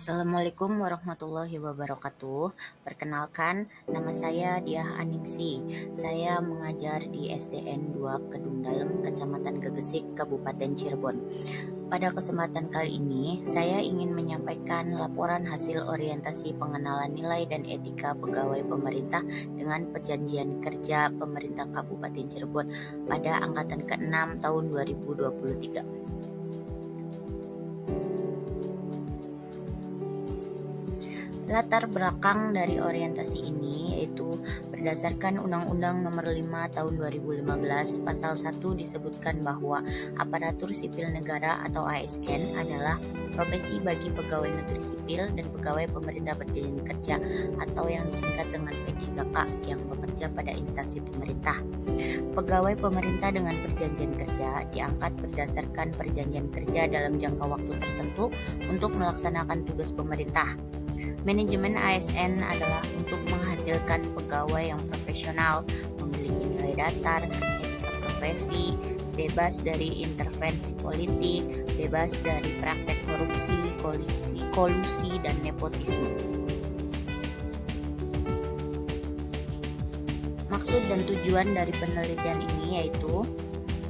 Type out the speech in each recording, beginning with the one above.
Assalamualaikum warahmatullahi wabarakatuh. Perkenalkan, nama saya Diah Aningsi. Saya mengajar di SDN 2 Kedung Dalem, Kecamatan Gegesik, Kabupaten Cirebon. Pada kesempatan kali ini, saya ingin menyampaikan laporan hasil orientasi pengenalan nilai dan etika pegawai pemerintah dengan Perjanjian Kerja Pemerintah Kabupaten Cirebon pada angkatan ke-6 tahun 2023. Latar belakang dari orientasi ini yaitu berdasarkan Undang-Undang Nomor 5 Tahun 2015 Pasal 1 disebutkan bahwa aparatur sipil negara atau ASN adalah profesi bagi pegawai negeri sipil dan pegawai pemerintah perjanjian kerja atau yang disingkat dengan P3K yang bekerja pada instansi pemerintah. Pegawai pemerintah dengan perjanjian kerja diangkat berdasarkan perjanjian kerja dalam jangka waktu tertentu untuk melaksanakan tugas pemerintah. Manajemen ASN adalah untuk menghasilkan pegawai yang profesional, memiliki nilai dasar, etika profesi, bebas dari intervensi politik, bebas dari praktek korupsi, kolusi, dan nepotisme. Maksud dan tujuan dari penelitian ini yaitu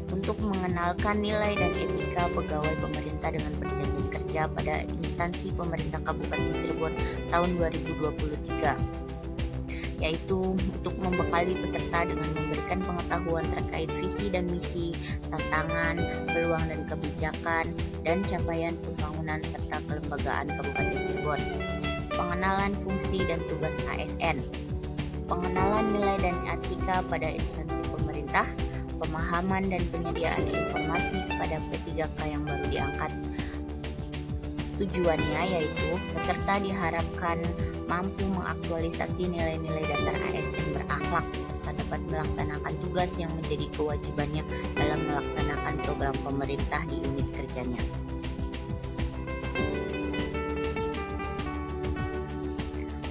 untuk mengenalkan nilai dan etika pegawai pemerintah dengan perjanjian kerja pada instansi pemerintah Kabupaten Cirebon tahun 2023, yaitu untuk membekali peserta dengan memberikan pengetahuan terkait visi dan misi, tantangan, peluang dan kebijakan, dan capaian pembangunan serta kelembagaan Kabupaten Cirebon. Pengenalan fungsi dan tugas ASN, pengenalan nilai dan etika pada instansi pemerintah, pemahaman dan penyediaan informasi kepada P3K yang baru diangkat. Tujuannya yaitu peserta diharapkan mampu mengaktualisasi nilai-nilai dasar ASN berakhlak serta dapat melaksanakan tugas yang menjadi kewajibannya dalam melaksanakan program pemerintah di unit kerjanya.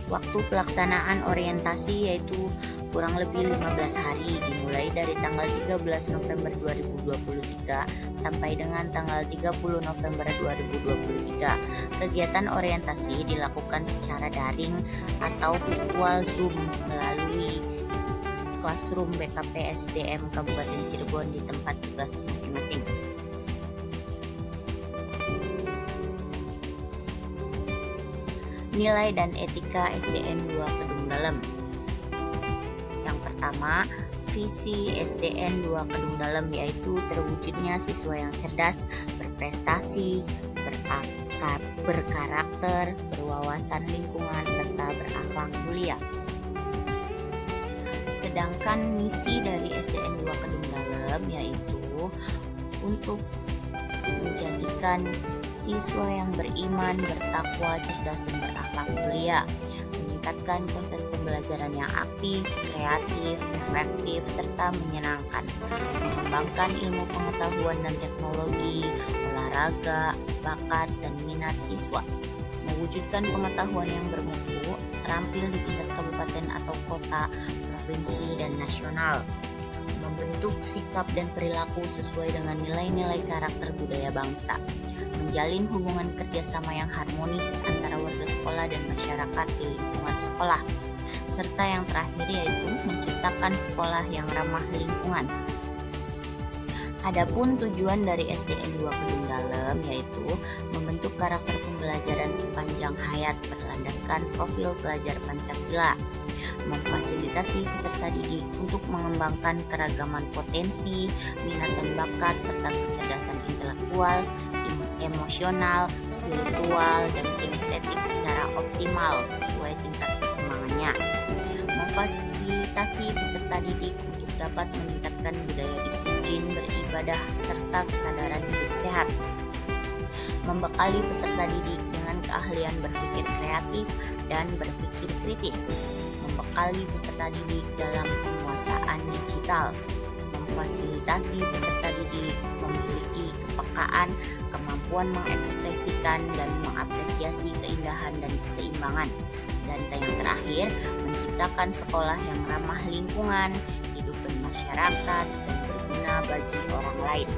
Waktu pelaksanaan orientasi yaitu kurang lebih 15 hari dimulai dari tanggal 13 November 2023 sampai dengan tanggal 30 November 2023. Kegiatan orientasi dilakukan secara daring atau virtual Zoom melalui Classroom BKP SDM Kabupaten Cirebon di tempat tugas masing-masing. Nilai dan etika SDN 2 Kedung Dalem. Yang pertama, visi SDN 2 Kedung Dalem yaitu terwujudnya siswa yang cerdas, berprestasi, berkarakter, berwawasan lingkungan, serta berakhlak mulia. Sedangkan misi dari SDN 2 Kedung Dalem yaitu untuk menjadikan siswa yang beriman, bertakwa, cerdas, dan berakhlak mulia, meningkatkan proses pembelajaran yang aktif, kreatif, efektif, serta menyenangkan, mengembangkan ilmu pengetahuan dan teknologi, olahraga, bakat, dan minat siswa, mewujudkan pengetahuan yang bermutu, terampil di tingkat kabupaten atau kota, provinsi, dan nasional, membentuk sikap dan perilaku sesuai dengan nilai-nilai karakter budaya bangsa, menjalin hubungan kerjasama yang harmonis antara warga sekolah dan masyarakat di lingkungan sekolah, serta yang terakhir yaitu menciptakan sekolah yang ramah lingkungan. Adapun tujuan dari SDN 2 Kedung Dalem yaitu membentuk karakter pembelajaran sepanjang hayat berlandaskan profil pelajar Pancasila, memfasilitasi peserta didik untuk mengembangkan keragaman potensi, minat dan bakat, serta kecerdasan intelektual, emosional, spiritual, dan kinestetik secara optimal sesuai tingkat perkembangannya. Memfasilitasi peserta didik untuk dapat meningkatkan budaya disiplin, beribadah, serta kesadaran hidup sehat. Membekali peserta didik dengan keahlian berpikir kreatif dan berpikir kritis. Membekali peserta didik dalam penguasaan digital. Memfasilitasi peserta didik memiliki kepekaan, kemampuan mengekspresikan dan mengapresiasi keindahan dan keseimbangan. Dan yang terakhir, menciptakan sekolah yang ramah lingkungan, hidup bermasyarakat, dan berguna bagi orang lain.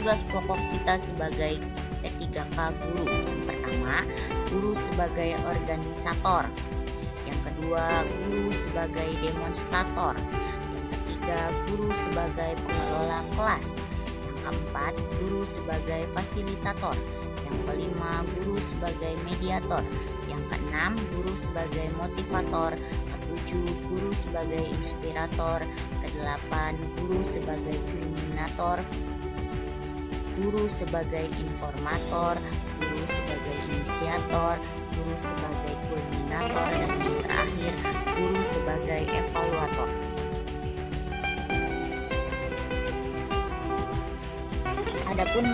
tugas pokok kita sebagai P3K guru. Yang pertama, guru sebagai organisator. Yang kedua, guru sebagai demonstrator. Yang ketiga, guru sebagai pengelola kelas. Yang keempat, guru sebagai fasilitator. Yang kelima, guru sebagai mediator. Yang keenam, guru sebagai motivator. Ketujuh, guru sebagai inspirator. Kedelapan, guru sebagai kulminator. Guru sebagai informator, guru sebagai inisiator, guru sebagai kulminator, dan yang terakhir, guru sebagai evaluator. Adapun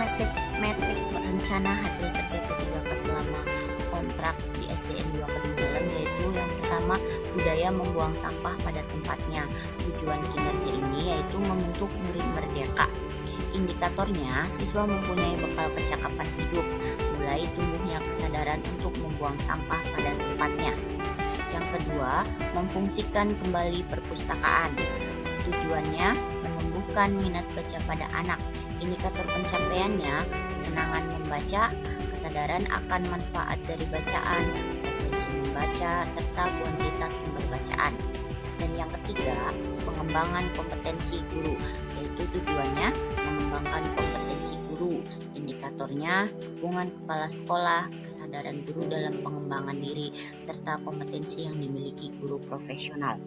metrik rencana hasil kerja P3K selama kontrak di SDN 2 Kedung Dalem yaitu yang pertama, budaya membuang sampah pada tempatnya. Tujuan kinerja ini yaitu membentuk murid merdeka. Indikatornya, siswa mempunyai bekal percakapan hidup, mulai tumbuhnya kesadaran untuk membuang sampah pada tempatnya. Yang kedua, memfungsikan kembali perpustakaan. Tujuannya, menumbuhkan minat baca pada anak. Indikator pencapaiannya, kesenangan membaca, kesadaran akan manfaat dari bacaan, frekuensi membaca, serta kuantitas sumber bacaan. Dan yang ketiga, pengembangan kompetensi guru, yaitu tujuannya mengembangkan kompetensi guru. Indikatornya, dukungan kepala sekolah, kesadaran guru dalam pengembangan diri, serta kompetensi yang dimiliki guru profesional.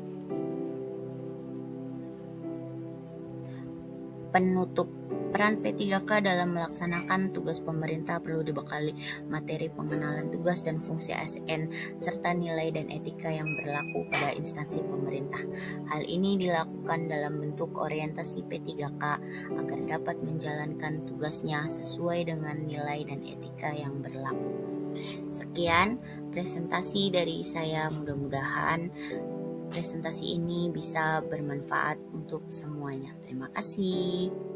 Penutup, peran P3K dalam melaksanakan tugas pemerintah perlu dibekali materi pengenalan tugas dan fungsi ASN serta nilai dan etika yang berlaku pada instansi pemerintah. Hal ini dilakukan dalam bentuk orientasi P3K agar dapat menjalankan tugasnya sesuai dengan nilai dan etika yang berlaku. Sekian presentasi dari saya, mudah-mudahan presentasi ini bisa bermanfaat untuk semuanya. Terima kasih.